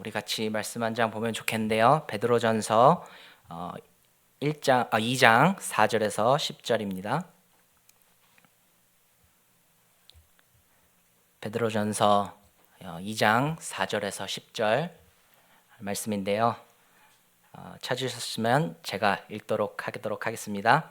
우리 같이 말씀 한 장 보면 좋겠는데요. 베드로전서 2장 4절에서 10절입니다. 베드로전서 2장 4절에서 10절 말씀인데요. 찾으셨으면 제가 읽도록 하겠습니다.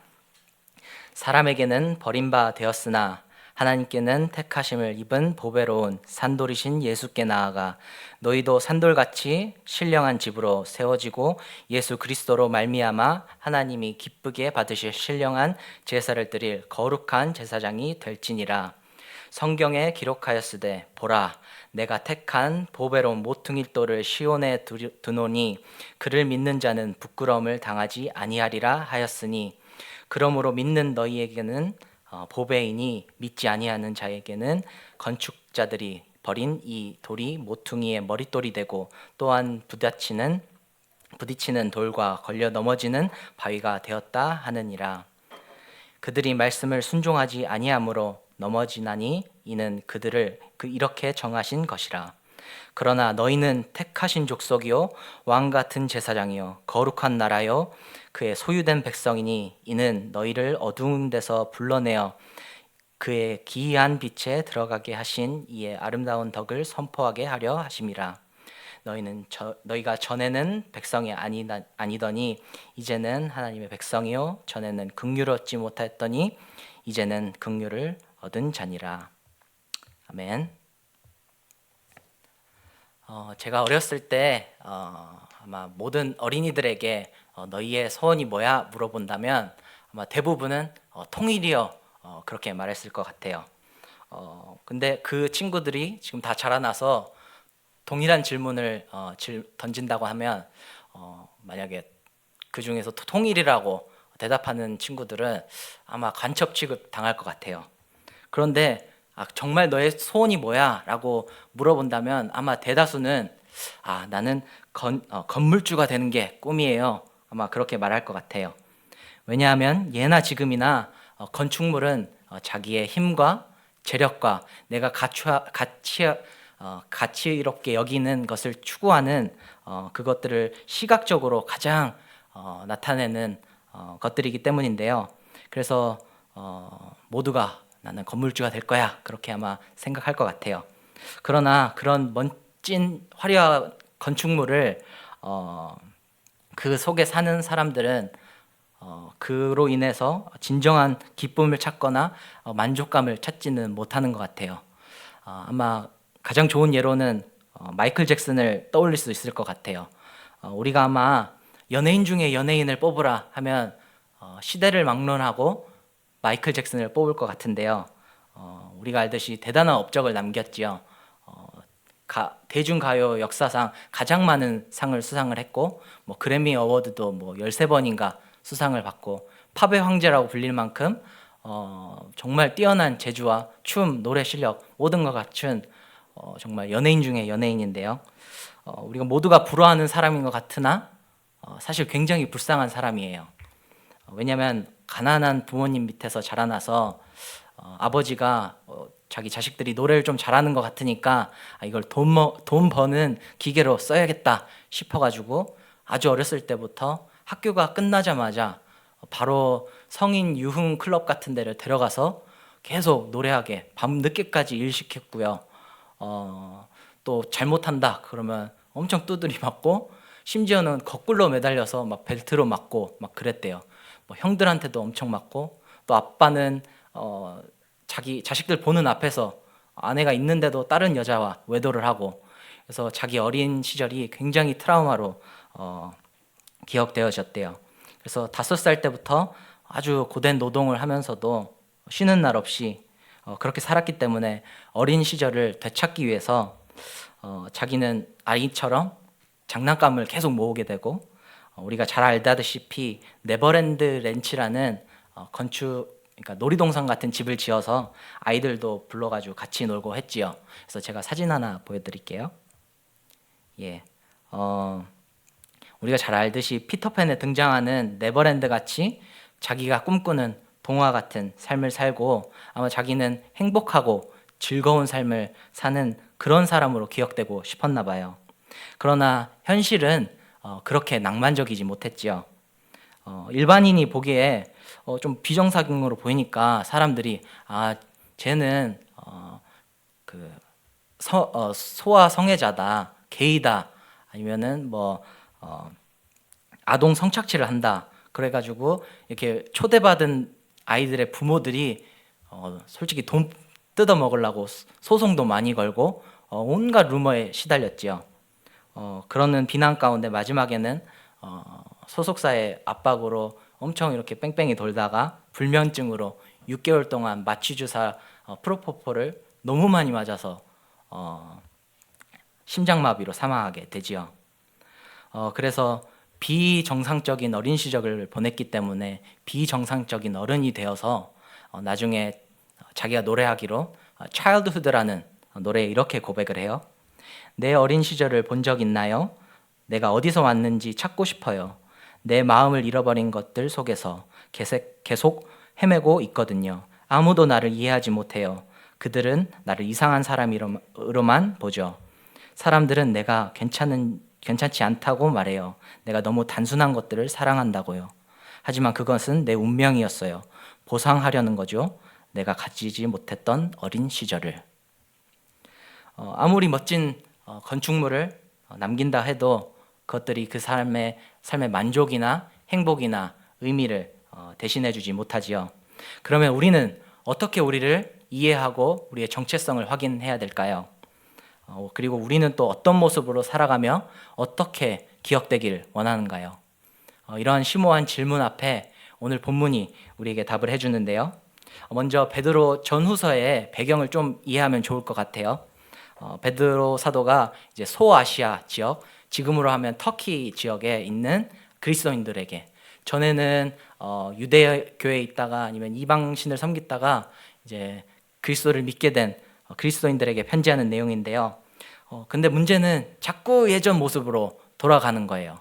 사람에게는 버림바 되었으나 하나님께는 택하심을 입은 보배로운 산돌이신 예수께 나아가 너희도 산돌같이 신령한 집으로 세워지고 예수 그리스도로 말미암아 하나님이 기쁘게 받으실 신령한 제사를 드릴 거룩한 제사장이 될지니라. 성경에 기록하였으되 보라 내가 택한 보배로운 모퉁이돌을 시온에 두노니 그를 믿는 자는 부끄러움을 당하지 아니하리라 하였으니 그러므로 믿는 너희에게는 보배이니 믿지 아니하는 자에게는 건축자들이 버린 이 돌이 모퉁이의 머릿돌이 되고 또한 부딪히는 돌과 걸려 넘어지는 바위가 되었다 하느니라. 그들이 말씀을 순종하지 아니하므로 넘어지나니 이는 그들을 이렇게 정하신 것이라. 그러나 너희는 택하신 족속이요 왕 같은 제사장이요 거룩한 나라요 그의 소유된 백성이니 이는 너희를 어두운 데서 불러내어 그의 기이한 빛에 들어가게 하신 이의 아름다운 덕을 선포하게 하려 하심이라. 너희가 전에는 백성이 아니더니 이제는 하나님의 백성이요 전에는 긍휼을 얻지 못하였더니 이제는 긍휼을 얻은 자니라. 아멘. 제가 어렸을 때 아마 모든 어린이들에게 너희의 소원이 뭐야 물어본다면 아마 대부분은 통일이요 그렇게 말했을 것 같아요. 근데 그 친구들이 지금 다 자라나서 동일한 질문을 던진다고 하면 만약에 그 중에서 통일이라고 대답하는 친구들은 아마 간첩 취급 당할 것 같아요. 그런데 정말 너의 소원이 뭐야? 라고 물어본다면 아마 대다수는 나는 건물주가 되는 게 꿈이에요. 아마 그렇게 말할 것 같아요. 왜냐하면 예나 지금이나 건축물은 자기의 힘과 재력과 내가 가치롭게 여기는 것을 추구하는 그것들을 시각적으로 가장 나타내는 것들이기 때문인데요. 그래서 모두가 나는 건물주가 될 거야 그렇게 아마 생각할 것 같아요. 그러나 그런 멋진 화려한 건축물을 그 속에 사는 사람들은 그로 인해서 진정한 기쁨을 찾거나 만족감을 찾지는 못하는 것 같아요. 아마 가장 좋은 예로는 마이클 잭슨을 떠올릴 수 있을 것 같아요. 우리가 아마 연예인 중에 연예인을 뽑으라 하면 시대를 막론하고 마이클 잭슨을 뽑을 것 같은데요. 우리가 알듯이 대단한 업적을 남겼지요. 대중가요 역사상 가장 많은 상을 수상을 했고 그래미 어워드도 13번인가 수상을 받고 팝의 황제라고 불릴 만큼 정말 뛰어난 재주와 춤, 노래 실력 모든 것 갖춘 정말 연예인 중에 연예인인데요. 우리가 모두가 부러워하는 사람인 것 같으나 사실 굉장히 불쌍한 사람이에요. 왜냐하면 가난한 부모님 밑에서 자라나서 아버지가 자기 자식들이 노래를 좀 잘하는 것 같으니까 이걸 돈 버는 기계로 써야겠다 싶어가지고 아주 어렸을 때부터 학교가 끝나자마자 바로 성인 유흥 클럽 같은 데를 데려가서 계속 노래하게 밤 늦게까지 일 시켰고요. 또 잘못한다 그러면 엄청 두드리 맞고 심지어는 거꾸로 매달려서 막 벨트로 맞고 막 그랬대요. 형들한테도 엄청 맞고 또 아빠는 자기 자식들 보는 앞에서 아내가 있는데도 다른 여자와 외도를 하고 그래서 자기 어린 시절이 굉장히 트라우마로 기억되어졌대요. 그래서 5살 때부터 아주 고된 노동을 하면서도 쉬는 날 없이 그렇게 살았기 때문에 어린 시절을 되찾기 위해서 자기는 아이처럼 장난감을 계속 모으게 되고 우리가 잘 알다시피 네버랜드 랜치라는 그러니까 놀이동산 같은 집을 지어서 아이들도 불러가지고 같이 놀고 했지요. 그래서 제가 사진 하나 보여드릴게요. 우리가 잘 알듯이 피터팬에 등장하는 네버랜드 같이 자기가 꿈꾸는 동화 같은 삶을 살고 아마 자기는 행복하고 즐거운 삶을 사는 그런 사람으로 기억되고 싶었나 봐요. 그러나 현실은 그렇게 낭만적이지 못했지요. 일반인이 보기에 좀 비정상으로 보이니까 사람들이 쟤는 그 소아 성애자다, 게이다, 아니면은 아동 성착취를 한다. 그래가지고 이렇게 초대받은 아이들의 부모들이 솔직히 돈 뜯어 먹으려고 소송도 많이 걸고 온갖 루머에 시달렸지요. 그러는 비난 가운데 마지막에는 소속사의 압박으로 엄청 이렇게 뺑뺑이 돌다가 불면증으로 6개월 동안 마취주사 프로포폴을 너무 많이 맞아서 심장마비로 사망하게 되지요. 그래서 비정상적인 어린 시절을 보냈기 때문에 비정상적인 어른이 되어서 나중에 자기가 노래하기로 Childhood라는 노래에 이렇게 고백을 해요. 내 어린 시절을 본 적 있나요? 내가 어디서 왔는지 찾고 싶어요. 내 마음을 잃어버린 것들 속에서 계속 헤매고 있거든요. 아무도 나를 이해하지 못해요. 그들은 나를 이상한 사람으로만 보죠. 사람들은 내가 괜찮지 않다고 말해요. 내가 너무 단순한 것들을 사랑한다고요. 하지만 그것은 내 운명이었어요. 보상하려는 거죠. 내가 가지지 못했던 어린 시절을. 아무리 멋진 건축물을 남긴다 해도 그것들이 그 삶의 만족이나 행복이나 의미를 대신해주지 못하지요. 그러면 우리는 어떻게 우리를 이해하고 우리의 정체성을 확인해야 될까요? 그리고 우리는 또 어떤 모습으로 살아가며 어떻게 기억되길 원하는가요? 이러한 심오한 질문 앞에 오늘 본문이 우리에게 답을 해주는데요. 먼저 베드로 전후서의 배경을 좀 이해하면 좋을 것 같아요. 베드로 사도가 이제 소아시아 지역, 지금으로 하면 터키 지역에 있는 그리스도인들에게, 전에는 유대 교회에 있다가 아니면 이방신을 섬기다가 이제 그리스도를 믿게 된 그리스도인들에게 편지하는 내용인데요. 근데 문제는 자꾸 예전 모습으로 돌아가는 거예요.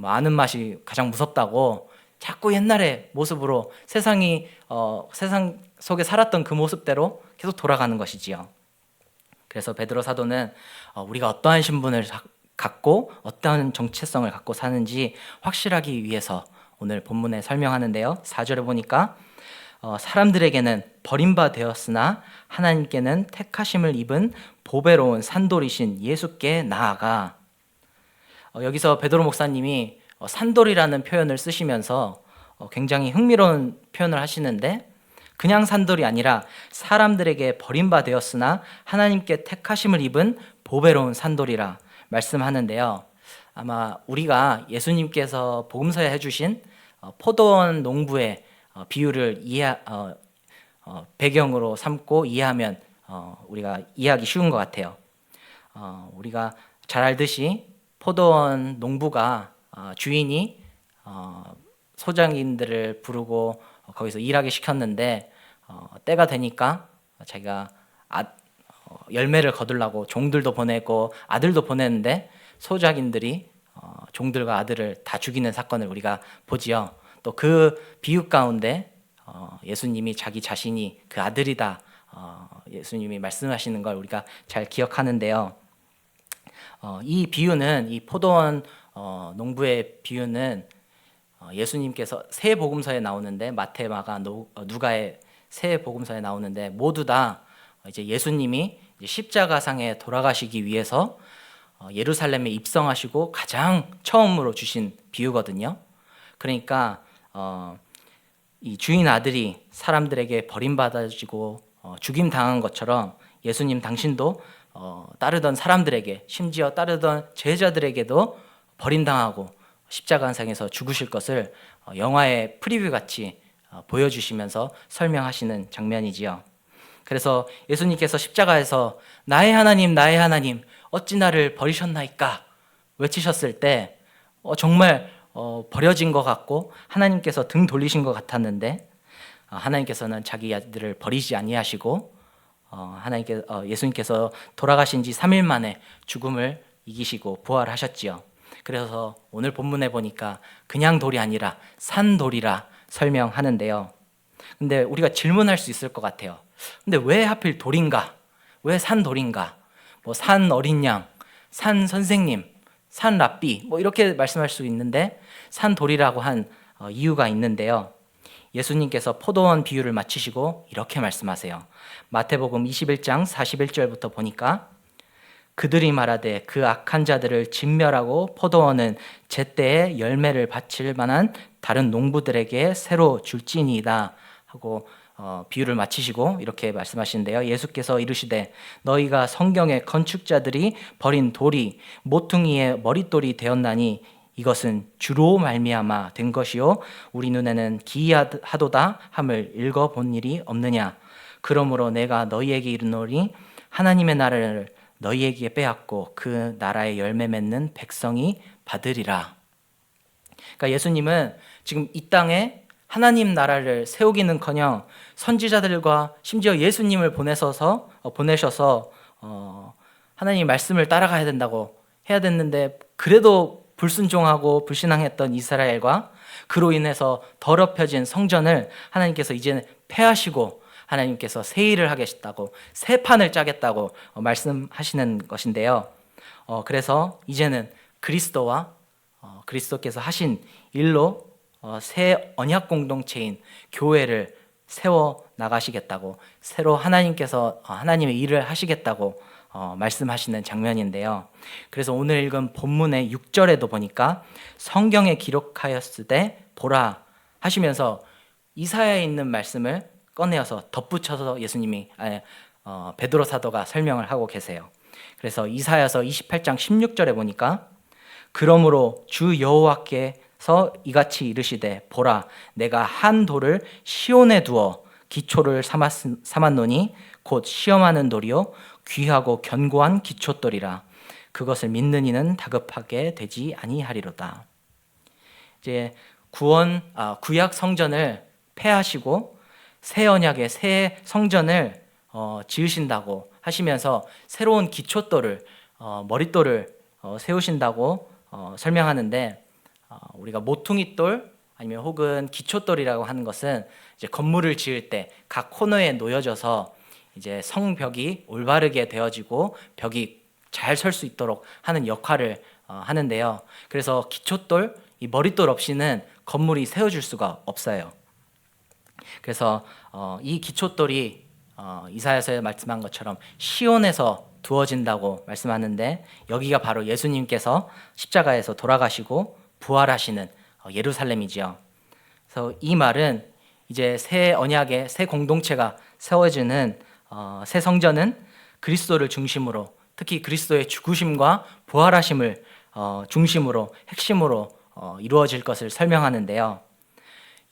아는 맛이 가장 무섭다고 자꾸 옛날의 모습으로 세상 속에 살았던 그 모습대로 계속 돌아가는 것이지요. 그래서 베드로 사도는 우리가 어떠한 신분을 갖고 어떠한 정체성을 갖고 사는지 확실하기 위해서 오늘 본문에 설명하는데요. 4절에 보니까 사람들에게는 버림받았으나 하나님께는 택하심을 입은 보배로운 산돌이신 예수께 나아가. 여기서 베드로 목사님이 산돌이라는 표현을 쓰시면서 굉장히 흥미로운 표현을 하시는데, 그냥 산돌이 아니라 사람들에게 버림받았으나 하나님께 택하심을 입은 보배로운 산돌이라 말씀하는데요. 아마 우리가 예수님께서 복음서에 해주신 포도원 농부의 비유를 배경으로 삼고 이해하면 우리가 이해하기 쉬운 것 같아요. 우리가 잘 알듯이 포도원 농부가 주인이 소장인들을 부르고 거기서 일하게 시켰는데 때가 되니까 자기가 열매를 거두려고 종들도 보내고 아들도 보내는데 소작인들이 종들과 아들을 다 죽이는 사건을 우리가 보지요. 또 그 비유 가운데 예수님이 자기 자신이 그 아들이다, 예수님이 말씀하시는 걸 우리가 잘 기억하는데요. 이 비유는, 이 포도원 농부의 비유는 예수님께서 세 복음서에 나오는데, 마태, 마가, 누가의 세 복음서에 나오는데 모두 다 이제 예수님이 이제 십자가상에 돌아가시기 위해서 예루살렘에 입성하시고 가장 처음으로 주신 비유거든요. 그러니까 이 주인 아들이 사람들에게 버림받아지고 죽임 당한 것처럼 예수님 당신도 따르던 사람들에게, 심지어 따르던 제자들에게도 버림당하고 십자가상에서 죽으실 것을 영화의 프리뷰 같이 보여주시면서 설명하시는 장면이지요. 그래서 예수님께서 십자가에서 나의 하나님, 나의 하나님, 어찌 나를 버리셨나이까 외치셨을 때 정말 버려진 것 같고 하나님께서 등 돌리신 것 같았는데, 하나님께서는 자기 아들을 버리지 아니하시고 예수님께서 돌아가신 지 3일 만에 죽음을 이기시고 부활하셨지요. 그래서 오늘 본문에 보니까 그냥 돌이 아니라 산돌이라 설명하는데요. 근데 우리가 질문할 수 있을 것 같아요. 근데 왜 하필 돌인가? 왜 산돌인가? 산 어린 양, 산 선생님, 산 랍비 뭐 이렇게 말씀할 수 있는데 산돌이라고 한 이유가 있는데요. 예수님께서 포도원 비유를 마치시고 이렇게 말씀하세요. 마태복음 21장 41절부터 보니까 그들이 말하되 그 악한 자들을 진멸하고 포도원은 제때에 열매를 바칠 만한 다른 농부들에게 새로 줄지니이다 하고 비유를 마치시고 이렇게 말씀하시는데요. 예수께서 이르시되 너희가 성경의 건축자들이 버린 돌이 모퉁이의 머릿돌이 되었나니 이것은 주로 말미암아 된 것이요 우리 눈에는 기이하도다 함을 읽어본 일이 없느냐. 그러므로 내가 너희에게 이르노니 하나님의 나라를 너희에게 빼앗고 그 나라의 열매 맺는 백성이 받으리라. 그러니까 예수님은 지금 이 땅에 하나님 나라를 세우기는커녕 선지자들과 심지어 예수님을 보내셔서 하나님 말씀을 따라가야 된다고 해야 됐는데 그래도 불순종하고 불신앙했던 이스라엘과 그로 인해서 더럽혀진 성전을 하나님께서 이제는 폐하시고 하나님께서 새 일을 하겠다고 새 판을 짜겠다고 말씀하시는 것인데요. 그래서 이제는 그리스도와 그리스도께서 하신 일로 새 언약 공동체인 교회를 세워 나가시겠다고 새로 하나님께서 하나님의 일을 하시겠다고 말씀하시는 장면인데요. 그래서 오늘 읽은 본문의 6절에도 보니까 성경에 기록하였으되 보라 하시면서 이사야에 있는 말씀을 꺼내어서 덧붙여서 예수님이 베드로 사도가 설명을 하고 계세요. 그래서 이사야서 28장 16절에 보니까 그러므로 주 여호와께서 이같이 이르시되 보라 내가 한 돌을 시온에 두어 기초를 삼았노니 곧 시험하는 돌이요 귀하고 견고한 기초돌이라 그것을 믿는 이는 다급하게 되지 아니하리로다. 이제 구약 성전을 폐하시고 새 언약의 새 성전을 지으신다고 하시면서 새로운 기초돌을 머릿돌을 세우신다고 설명하는데 우리가 모퉁이돌 아니면 혹은 기초돌이라고 하는 것은 이제 건물을 지을 때 각 코너에 놓여져서 이제 성벽이 올바르게 되어지고 벽이 잘 설 수 있도록 하는 역할을 하는데요. 그래서 기초돌, 이 머릿돌 없이는 건물이 세워질 수가 없어요. 그래서 이 기초돌이 이사야서에 말씀한 것처럼 시온에서 두어진다고 말씀하는데 여기가 바로 예수님께서 십자가에서 돌아가시고 부활하시는 예루살렘이지요. 그래서 이 말은 이제 새 언약의 새 공동체가 세워지는 새 성전은 그리스도를 중심으로 특히 그리스도의 죽으심과 부활하심을 중심으로 핵심으로 이루어질 것을 설명하는데요.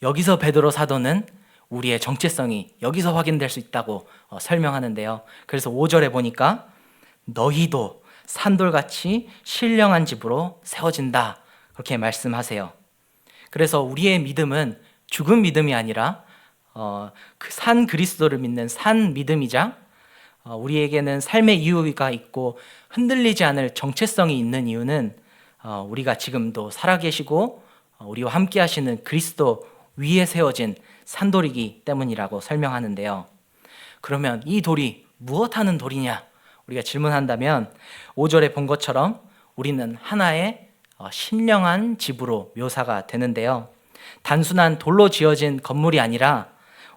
여기서 베드로 사도는 우리의 정체성이 여기서 확인될 수 있다고 설명하는데요. 그래서 5절에 보니까 너희도 산돌같이 신령한 집으로 세워진다 그렇게 말씀하세요. 그래서 우리의 믿음은 죽은 믿음이 아니라 그 산 그리스도를 믿는 산 믿음이자 우리에게는 삶의 이유가 있고 흔들리지 않을 정체성이 있는 이유는 우리가 지금도 살아계시고 우리와 함께 하시는 그리스도 위에 세워진 산돌이기 때문이라고 설명하는데요. 그러면 이 돌이 무엇하는 돌이냐? 우리가 질문한다면 5절에 본 것처럼 우리는 하나의 신령한 집으로 묘사가 되는데요. 단순한 돌로 지어진 건물이 아니라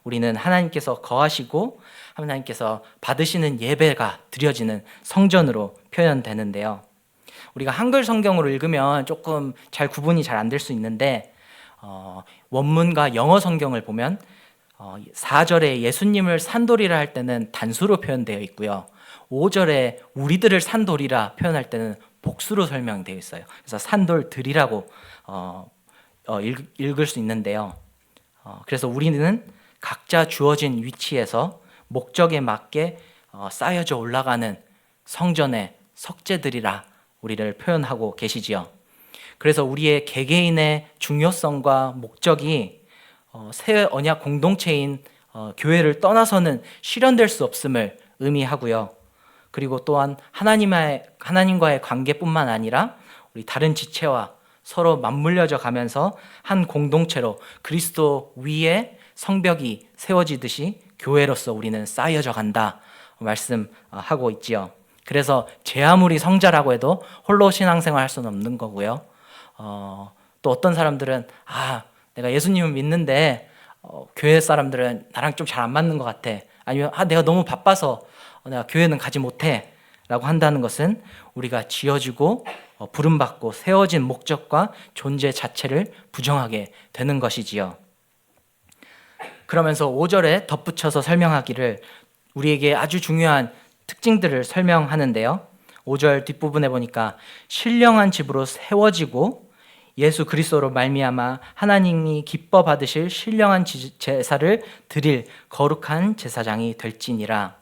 우리는 하나님께서 거하시고 하나님께서 받으시는 예배가 드려지는 성전으로 표현되는데요. 우리가 한글 성경으로 읽으면 조금 잘 구분이 잘 안 될 수 있는데 원문과 영어 성경을 보면 4절에 예수님을 산돌이라 할 때는 단수로 표현되어 있고요. 5절에 우리들을 산돌이라 표현할 때는 복수로 설명되어 있어요. 그래서 산돌들이라고 읽을 수 있는데요. 그래서 우리는 각자 주어진 위치에서 목적에 맞게 쌓여져 올라가는 성전의 석재들이라 우리를 표현하고 계시지요. 그래서 우리의 개개인의 중요성과 목적이 새 언약 공동체인 교회를 떠나서는 실현될 수 없음을 의미하고요. 그리고 또한 하나님과의 관계뿐만 아니라 우리 다른 지체와 서로 맞물려져 가면서 한 공동체로 그리스도 위에 성벽이 세워지듯이 교회로서 우리는 쌓여져 간다 말씀하고 있지요. 그래서 제 아무리 성자라고 해도 홀로 신앙생활 할 수는 없는 거고요. 또 어떤 사람들은 내가 예수님을 믿는데 교회 사람들은 나랑 좀 잘 안 맞는 것 같아. 아니면 내가 너무 바빠서 내가 교회는 가지 못해 라고 한다는 것은 우리가 지어지고 부름받고 세워진 목적과 존재 자체를 부정하게 되는 것이지요. 그러면서 5절에 덧붙여서 설명하기를 우리에게 아주 중요한 특징들을 설명하는데요. 5절 뒷부분에 보니까 신령한 집으로 세워지고 예수 그리스도로 말미암아 하나님이 기뻐 받으실 신령한 제사를 드릴 거룩한 제사장이 될지니라.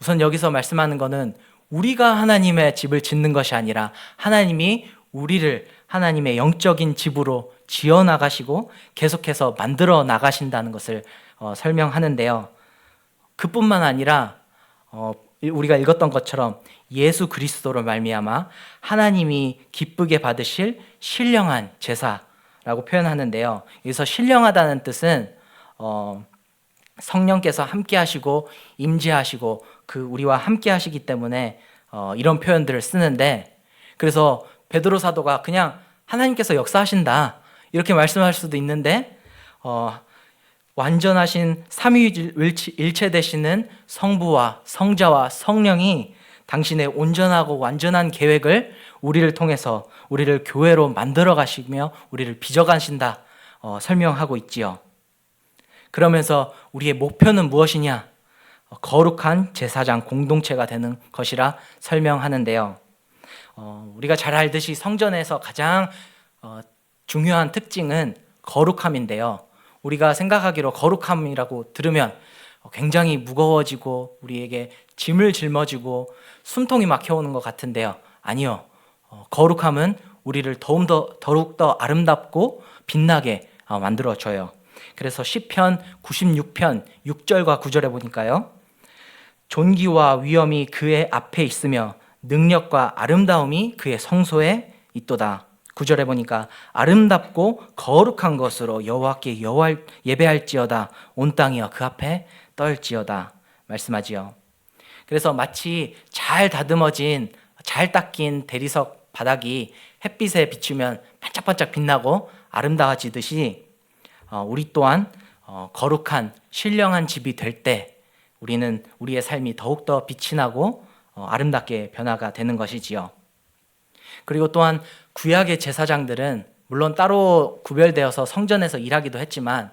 우선 여기서 말씀하는 것은 우리가 하나님의 집을 짓는 것이 아니라 하나님이 우리를 하나님의 영적인 집으로 지어 나가시고 계속해서 만들어 나가신다는 것을 설명하는데요. 그뿐만 아니라 우리가 읽었던 것처럼 예수 그리스도로 말미암아 하나님이 기쁘게 받으실 신령한 제사라고 표현하는데요. 여기서 신령하다는 뜻은 성령께서 함께 하시고 임재하시고 우리와 함께 하시기 때문에 이런 표현들을 쓰는데, 그래서 베드로 사도가 그냥 하나님께서 역사하신다 이렇게 말씀할 수도 있는데 완전하신 삼위일체 되시는 성부와 성자와 성령이 당신의 온전하고 완전한 계획을 우리를 통해서 우리를 교회로 만들어 가시며 우리를 빚어 가신다 설명하고 있지요. 그러면서 우리의 목표는 무엇이냐? 거룩한 제사장 공동체가 되는 것이라 설명하는데요. 우리가 잘 알듯이 성전에서 가장 중요한 특징은 거룩함인데요. 우리가 생각하기로 거룩함이라고 들으면 굉장히 무거워지고 우리에게 짐을 짊어지고 숨통이 막혀오는 것 같은데요. 아니요. 거룩함은 우리를 더욱더 아름답고 빛나게 만들어줘요. 그래서 시편 96편 6절과 9절에 보니까요. 존귀와 위엄이 그의 앞에 있으며 능력과 아름다움이 그의 성소에 있도다. 9절에 보니까 아름답고 거룩한 것으로 여호와께 예배할지어다. 온 땅이여 그 앞에 떨지어다 말씀하지요. 그래서 마치 잘 다듬어진 잘 닦인 대리석 바닥이 햇빛에 비추면 반짝반짝 빛나고 아름다워지듯이 우리 또한 거룩한 신령한 집이 될 때 우리는 우리의 삶이 더욱더 빛이 나고 아름답게 변화가 되는 것이지요. 그리고 또한 구약의 제사장들은 물론 따로 구별되어서 성전에서 일하기도 했지만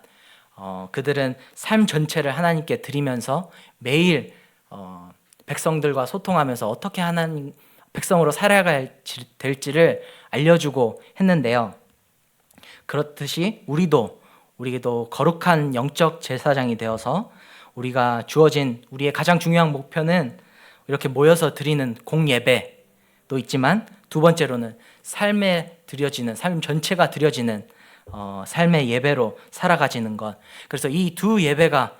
그들은 삶 전체를 하나님께 드리면서 매일 백성들과 소통하면서 어떻게 하나님 백성으로 살아가야 될지를 알려주고 했는데요. 그렇듯이 우리도 거룩한 영적 제사장이 되어서 우리가 주어진 우리의 가장 중요한 목표는 이렇게 모여서 드리는 공예배도 있지만 두 번째로는 삶에 드려지는 삶 전체가 드려지는 삶의 예배로 살아가지는 것. 그래서 이 두 예배가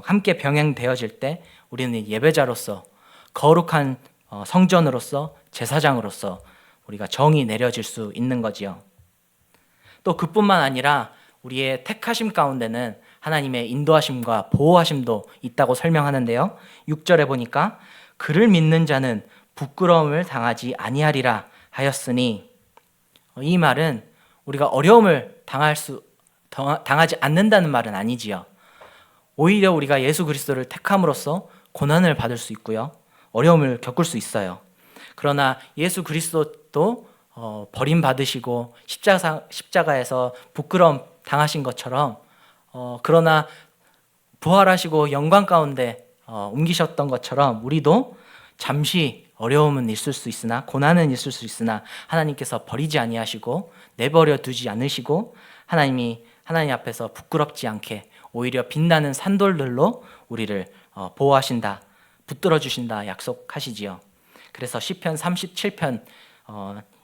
함께 병행되어질 때 우리는 예배자로서 거룩한 성전으로서 제사장으로서 우리가 정이 내려질 수 있는 거지요. 또 그뿐만 아니라 우리의 택하심 가운데는 하나님의 인도하심과 보호하심도 있다고 설명하는데요. 6절에 보니까 그를 믿는 자는 부끄러움을 당하지 아니하리라 하였으니, 이 말은 우리가 어려움을 당하지 않는다는 말은 아니지요. 오히려 우리가 예수 그리스도를 택함으로써 고난을 받을 수 있고요. 어려움을 겪을 수 있어요. 그러나 예수 그리스도도 버림받으시고 십자가에서 부끄러움 당하신 것처럼 그러나 부활하시고 영광 가운데 옮기셨던 것처럼 우리도 잠시 어려움은 있을 수 있으나 고난은 있을 수 있으나 하나님께서 버리지 아니하시고 내버려 두지 않으시고 하나님 앞에서 부끄럽지 않게 오히려 빛나는 산돌들로 우리를 보호하신다, 붙들어 주신다 약속하시지요. 그래서 시편 37편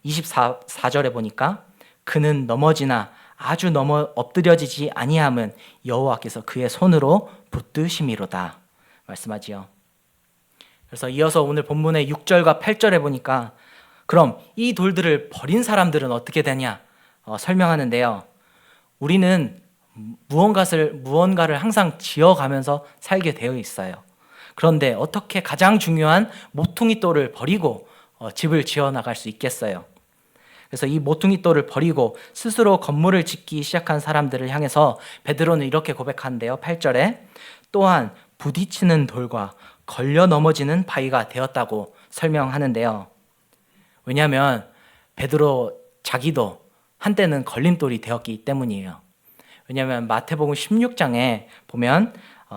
24절에 보니까 그는 넘어지나 아주 엎드려지지 아니함은 여호와께서 그의 손으로 붙드심이로다 말씀하지요. 그래서 이어서 오늘 본문의 6절과 8절에 보니까 그럼 이 돌들을 버린 사람들은 어떻게 되냐 설명하는데요. 우리는 무언가를 항상 지어가면서 살게 되어 있어요. 그런데 어떻게 가장 중요한 모퉁이 돌을 버리고 집을 지어 나갈 수 있겠어요? 그래서 이 모퉁이 돌을 버리고 스스로 건물을 짓기 시작한 사람들을 향해서 베드로는 이렇게 고백하는데요. 8절에 또한 부딪히는 돌과 걸려 넘어지는 바위가 되었다고 설명하는데요. 왜냐하면 베드로 자기도 한때는 걸림돌이 되었기 때문이에요. 왜냐하면 마태복음 16장에 보면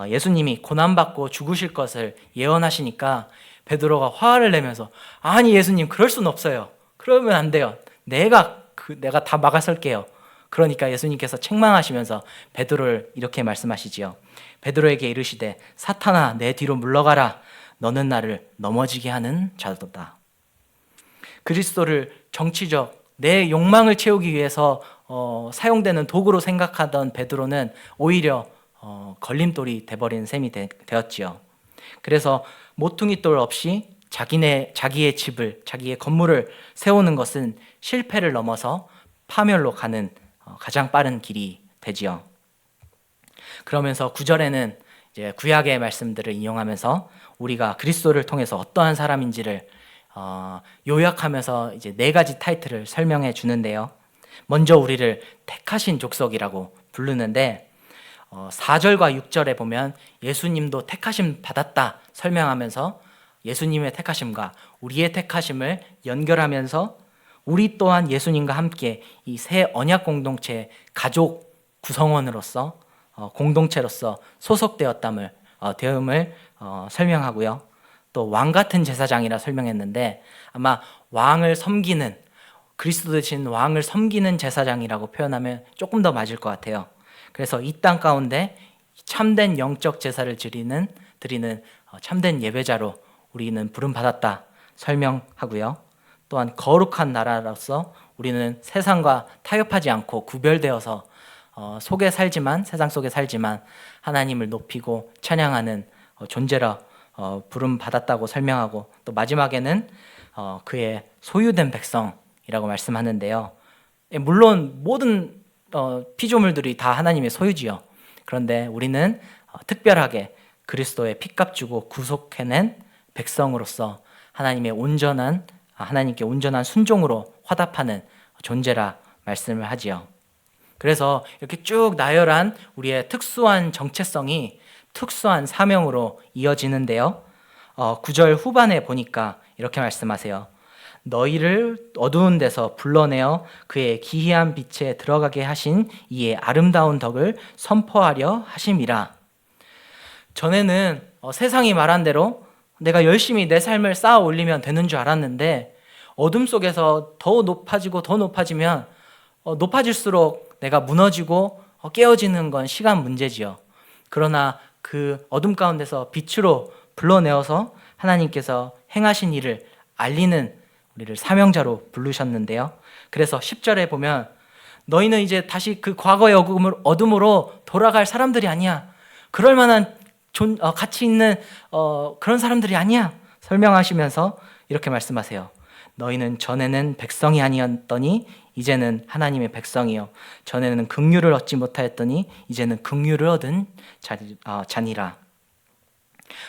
예수님이 고난받고 죽으실 것을 예언하시니까 베드로가 화를 내면서 아니 예수님 그럴 수는 없어요. 그러면 안 돼요. 내가 다 막아설게요. 그러니까 예수님께서 책망하시면서 베드로를 이렇게 말씀하시지요. 베드로에게 이르시되 사탄아 내 뒤로 물러가라. 너는 나를 넘어지게 하는 자도다. 그리스도를 정치적 내 욕망을 채우기 위해서 사용되는 도구로 생각하던 베드로는 오히려 걸림돌이 돼버린 셈이 되었지요. 그래서 모퉁이돌 없이 자기의 집을, 자기의 건물을 세우는 것은 실패를 넘어서 파멸로 가는 가장 빠른 길이 되지요. 그러면서 9절에는 이제 구약의 말씀들을 인용하면서 우리가 그리스도를 통해서 어떠한 사람인지를 요약하면서 이제 4가지 타이틀을 설명해 주는데요. 먼저 우리를 택하신 족속이라고 부르는데 4절과 6절에 보면 예수님도 택하심 받았다 설명하면서 예수님의 택하심과 우리의 택하심을 연결하면서 우리 또한 예수님과 함께 이 새 언약 공동체의 가족 구성원으로서 공동체로서 소속되었음을 설명하고요. 또 왕 같은 제사장이라 설명했는데 아마 왕을 섬기는 그리스도 대신 왕을 섬기는 제사장이라고 표현하면 조금 더 맞을 것 같아요. 그래서 이 땅 가운데 참된 영적 제사를 드리는 참된 예배자로 우리는 부름받았다 설명하고요. 또한 거룩한 나라로서 우리는 세상과 타협하지 않고 구별되어서 세상 속에 살지만 하나님을 높이고 찬양하는 존재라 부름받았다고 설명하고 또 마지막에는 그의 소유된 백성이라고 말씀하는데요. 물론 모든 피조물들이 다 하나님의 소유지요. 그런데 우리는 특별하게 그리스도의 피값 주고 구속해낸 백성으로서 하나님께 온전한 순종으로 화답하는 존재라 말씀을 하지요. 그래서 이렇게 쭉 나열한 우리의 특수한 정체성이 특수한 사명으로 이어지는데요. 9절 후반에 보니까 이렇게 말씀하세요. 너희를 어두운 데서 불러내어 그의 기이한 빛에 들어가게 하신 이의 아름다운 덕을 선포하려 하심이라. 전에는 세상이 말한 대로 내가 열심히 내 삶을 쌓아 올리면 되는 줄 알았는데 어둠 속에서 더 높아지면 높아질수록 내가 무너지고 깨어지는 건 시간 문제지요. 그러나 그 어둠 가운데서 빛으로 불러내어서 하나님께서 행하신 일을 알리는 우리를 사명자로 부르셨는데요. 그래서 10절에 보면 너희는 이제 다시 그 과거의 어둠으로 돌아갈 사람들이 아니야. 그럴 만한 가치 있는 그런 사람들이 아니야. 설명하시면서 이렇게 말씀하세요. 너희는 전에는 백성이 아니었더니 이제는 하나님의 백성이요. 전에는 긍휼을 얻지 못하였더니 이제는 긍휼을 얻은 자니라.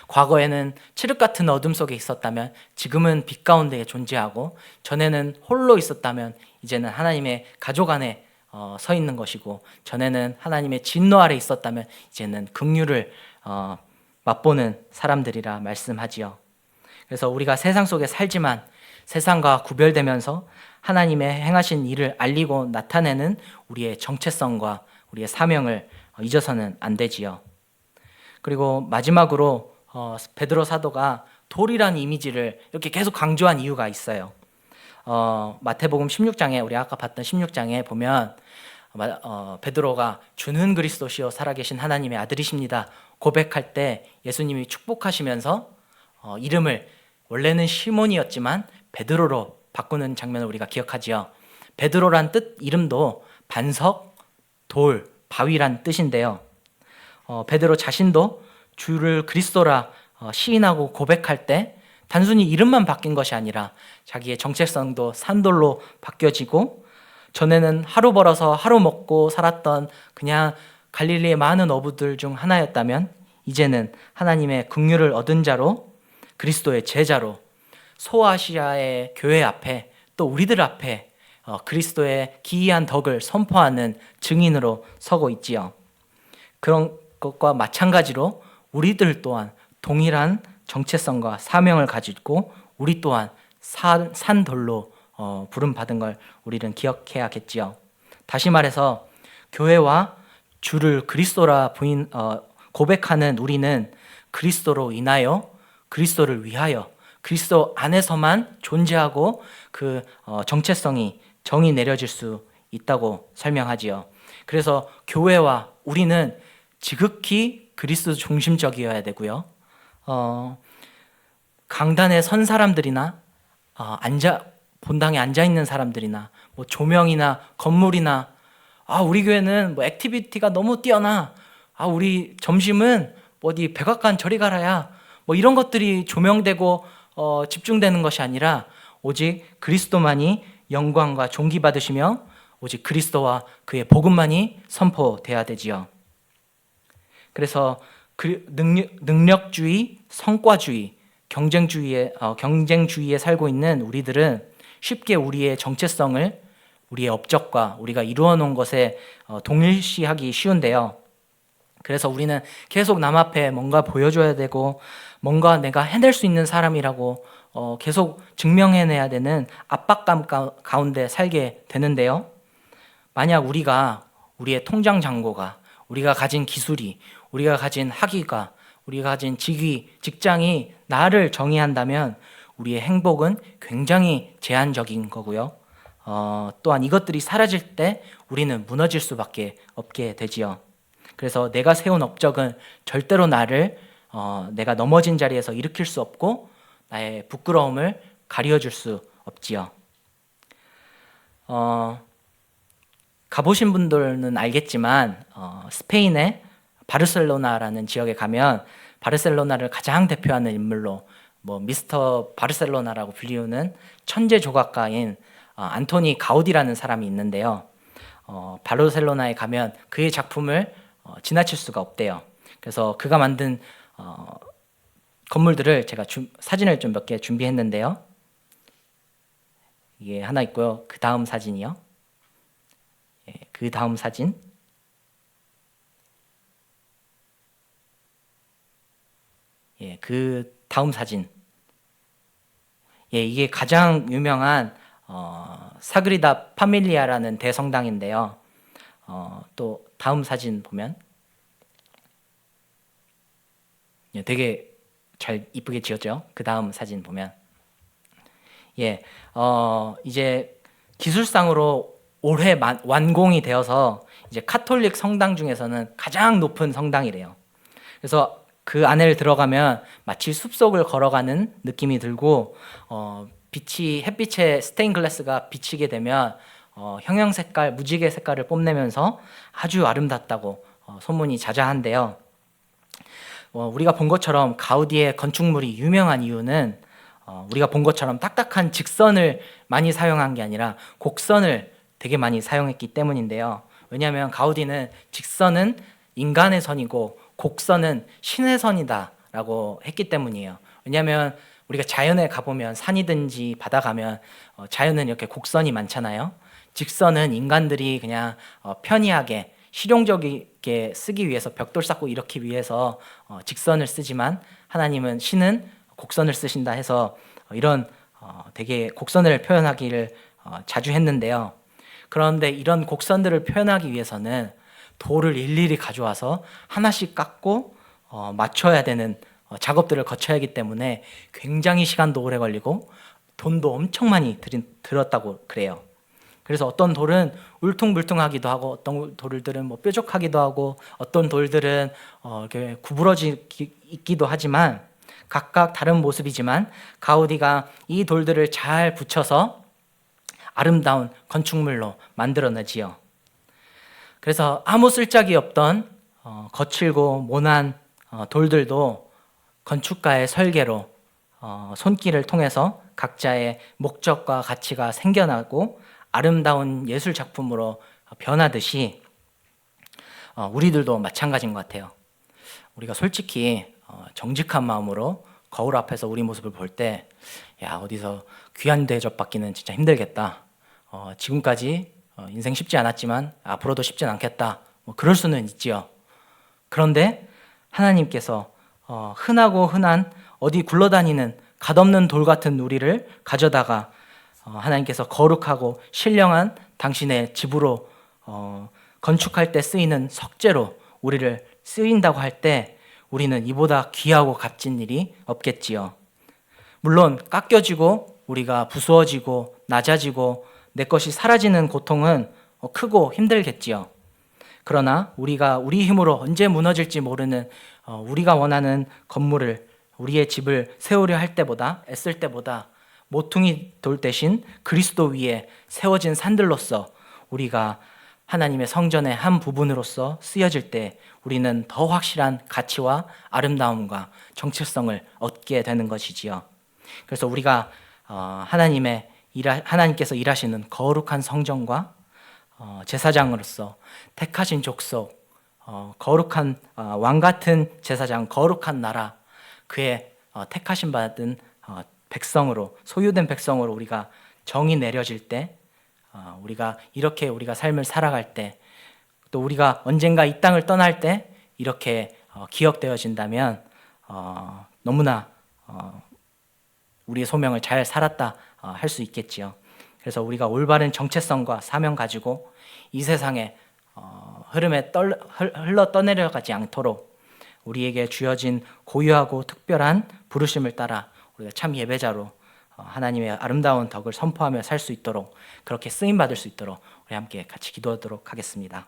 과거에는 칠흑 같은 어둠 속에 있었다면 지금은 빛 가운데 존재하고 전에는 홀로 있었다면 이제는 하나님의 가족 안에 서 있는 것이고 전에는 하나님의 진노 아래 있었다면 이제는 긍휼을 맛보는 사람들이라 말씀하지요. 그래서 우리가 세상 속에 살지만 세상과 구별되면서 하나님의 행하신 일을 알리고 나타내는 우리의 정체성과 우리의 사명을 잊어서는 안 되지요. 그리고 마지막으로 베드로 사도가 돌이라는 이미지를 이렇게 계속 강조한 이유가 있어요. 마태복음 16장에 우리 아까 봤던 16장에 보면 베드로가 주는 그리스도시요 살아계신 하나님의 아들이십니다 고백할 때 예수님이 축복하시면서 이름을 원래는 시몬이었지만 베드로로 바꾸는 장면을 우리가 기억하지요. 베드로란 뜻 이름도 반석, 돌, 바위란 뜻인데요. 베드로 자신도 주를 그리스도라 시인하고 고백할 때 단순히 이름만 바뀐 것이 아니라 자기의 정체성도 산돌로 바뀌어지고 전에는 하루 벌어서 하루 먹고 살았던 그냥 갈릴리의 많은 어부들 중 하나였다면 이제는 하나님의 긍휼을 얻은 자로 그리스도의 제자로 소아시아의 교회 앞에 또 우리들 앞에 그리스도의 기이한 덕을 선포하는 증인으로 서고 있지요. 그런 것과 마찬가지로 우리들 또한 동일한 정체성과 사명을 가지고 우리 또한 산돌로 부름받은 걸 우리는 기억해야겠지요. 다시 말해서 교회와 주를 그리스도라 고백하는 우리는 그리스도로 인하여 그리스도를 위하여 그리스도 안에서만 존재하고 그 정체성이 정이 내려질 수 있다고 설명하지요. 그래서 교회와 우리는 지극히 그리스도 중심적이어야 되고요. 강단에 선 사람들이나 본당에 앉아 있는 사람들이나 뭐 조명이나 건물이나 우리 교회는 뭐 액티비티가 너무 뛰어나 우리 점심은 어디 백악관 저리 가라야 뭐 이런 것들이 조명되고 집중되는 것이 아니라 오직 그리스도만이 영광과 존귀받으시며 오직 그리스도와 그의 복음만이 선포돼야 되지요. 그래서 능력주의, 성과주의, 경쟁주의에 살고 있는 우리들은 쉽게 우리의 정체성을 우리의 업적과 우리가 이루어 놓은 것에 동일시하기 쉬운데요. 그래서 우리는 계속 남 앞에 뭔가 보여줘야 되고 뭔가 내가 해낼 수 있는 사람이라고 계속 증명해내야 되는 압박감 가운데 살게 되는데요. 만약 우리의 통장 잔고가, 우리가 가진 기술이, 우리가 가진 학위가, 우리가 가진 직장이 나를 정의한다면 우리의 행복은 굉장히 제한적인 거고요. 또한 이것들이 사라질 때 우리는 무너질 수밖에 없게 되지요. 그래서 내가 세운 업적은 절대로 내가 넘어진 자리에서 일으킬 수 없고 나의 부끄러움을 가려줄 수 없지요. 가보신 분들은 알겠지만 스페인의 바르셀로나라는 지역에 가면 바르셀로나를 가장 대표하는 인물로 미스터 바르셀로나라고 불리우는 천재 조각가인 안토니 가우디라는 사람이 있는데요. 바르셀로나에 가면 그의 작품을 지나칠 수가 없대요. 그래서 그가 만든 건물들을 제가 사진을 좀 몇 개 준비했는데요. 이게 하나 있고요. 그 다음 사진이요. 그 다음 사진. 그 다음 사진. 이게 가장 유명한 사그리다 파밀리아라는 대성당인데요. 또 다음 사진 보면 되게 잘 이쁘게 지었죠. 그 다음 사진 보면 이제 기술상으로 올해 완공이 되어서 이제 카톨릭 성당 중에서는 가장 높은 성당이래요. 그래서 그 안에 들어가면 마치 숲속을 걸어가는 느낌이 들고 햇빛에 스테인 글라스가 비치게 되면 형형 색깔, 무지개 색깔을 뽐내면서 아주 아름답다고 소문이 자자한데요. 우리가 본 것처럼 가우디의 건축물이 유명한 이유는 우리가 본 것처럼 딱딱한 직선을 많이 사용한 게 아니라 곡선을 되게 많이 사용했기 때문인데요. 왜냐하면 가우디는 직선은 인간의 선이고 곡선은 신의 선이다라고 했기 때문이에요. 왜냐하면 우리가 자연에 가보면 산이든지 바다 가면 자연은 이렇게 곡선이 많잖아요. 직선은 인간들이 그냥 편리하게 실용적이게 쓰기 위해서 벽돌 쌓고 이렇기 위해서 직선을 쓰지만 하나님은 신은 곡선을 쓰신다 해서 이런 되게 곡선을 표현하기를 자주 했는데요. 그런데 이런 곡선들을 표현하기 위해서는 돌을 일일이 가져와서 하나씩 깎고 맞춰야 되는 작업들을 거쳐야 하기 때문에 굉장히 시간도 오래 걸리고 돈도 엄청 많이 들었다고 그래요. 그래서 어떤 돌은 울퉁불퉁하기도 하고 어떤 돌들은 뾰족하기도 하고 어떤 돌들은 이렇게 구부러지기도 하지만 각각 다른 모습이지만 가우디가 이 돌들을 잘 붙여서 아름다운 건축물로 만들어내지요. 그래서 아무 쓸짝이 없던 거칠고 모난 돌들도 건축가의 설계로 손길을 통해서 각자의 목적과 가치가 생겨나고 아름다운 예술 작품으로 변하듯이 우리들도 마찬가지인 것 같아요. 우리가 솔직히 정직한 마음으로 거울 앞에서 우리 모습을 볼 때, 야, 어디서 귀한 대접 받기는 진짜 힘들겠다. 지금까지 인생 쉽지 않았지만 앞으로도 쉽진 않겠다. 뭐 그럴 수는 있지요. 그런데 하나님께서 흔하고 흔한 어디 굴러다니는 갓없는 돌 같은 우리를 가져다가 하나님께서 거룩하고 신령한 당신의 집으로 건축할 때 쓰이는 석재로 우리를 쓰인다고 할 때 우리는 이보다 귀하고 값진 일이 없겠지요. 물론 깎여지고 우리가 부수어지고 낮아지고 내 것이 사라지는 고통은 크고 힘들겠지요. 그러나 우리가 우리 힘으로 언제 무너질지 모르는 우리가 원하는 건물을, 우리의 집을 세우려 할 때보다, 애쓸 때보다 모퉁이 돌 대신 그리스도 위에 세워진 산들로서 우리가 하나님의 성전의 한 부분으로서 쓰여질 때 우리는 더 확실한 가치와 아름다움과 정체성을 얻게 되는 것이지요. 그래서 우리가 하나님께서 일하시는 거룩한 성전과 제사장으로서 택하신 족속, 거룩한 왕 같은 제사장, 거룩한 나라, 그의 택하신 받은 백성으로, 소유된 백성으로 우리가 정이 내려질 때, 우리가 이렇게 우리가 삶을 살아갈 때, 또 우리가 언젠가 이 땅을 떠날 때 이렇게 기억되어진다면 너무나 우리의 소명을 잘 살았다 할 수 있겠지요. 그래서 우리가 올바른 정체성과 사명 가지고 이 세상의 흐름에 흘러 떠내려가지 않도록 우리에게 주어진 고유하고 특별한 부르심을 따라 우리가 참 예배자로 하나님의 아름다운 덕을 선포하며 살 수 있도록, 그렇게 쓰임 받을 수 있도록 우리 함께 같이 기도하도록 하겠습니다.